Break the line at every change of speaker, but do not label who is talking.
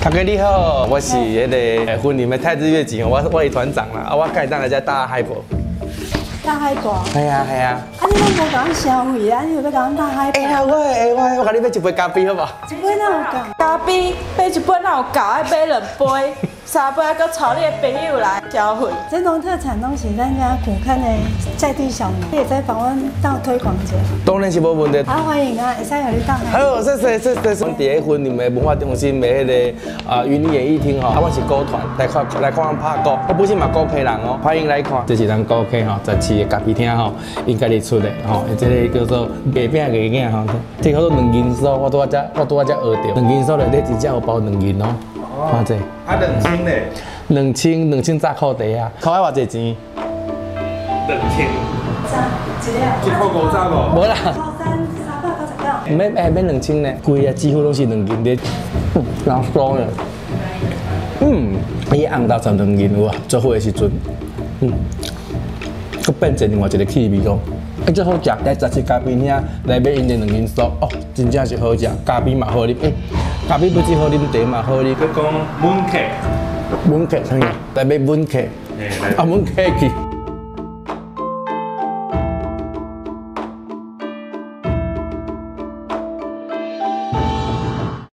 大哥你好，我是那个婚礼的太子乐集，我是团长啦，我介当来遮打海报。
大海大。
系啊。
啊，你拢无讲消费啊？你有要讲大海？
哎呀，我甲你买一杯咖啡好无？
一杯哪有讲？
咖啡买一杯哪有够？爱买2杯、3杯，搁带你的朋友来消费。
这种特产拢是咱家古坑的在地小农，也在访问到推广者。
当然是无问题。
好，欢迎啊，会使互你当。
好，谢。阮伫个婚礼的文化中心的迄个云林演艺厅吼，我是歌团来看咱拍鼓，我本身嘛鼓客人哦，欢迎来看。这是咱鼓客吼，17个咖啡厅吼，因家己出的吼，这个叫做月饼月饼吼，这叫做两斤酥，我拄仔学着，两斤酥内底真正有包2斤哦，看这。
啊，冷清嘞
2000炸扣地啊，扣爱偌济钱？
，2000，
一
一包5炸无？
无啦。
399。
免2000呢，贵啊，几乎拢是2斤的，老爽的。伊红豆才2斤有啊，做伙的时阵，佮变成另外一个气味讲。最好食，来17咖啡厅来买因的2斤酥，哦，真正是好食，咖啡嘛好啉，咖啡不止好啉，茶嘛好啉。
佮讲 moon cake，
文客，来买文客，啊文客去。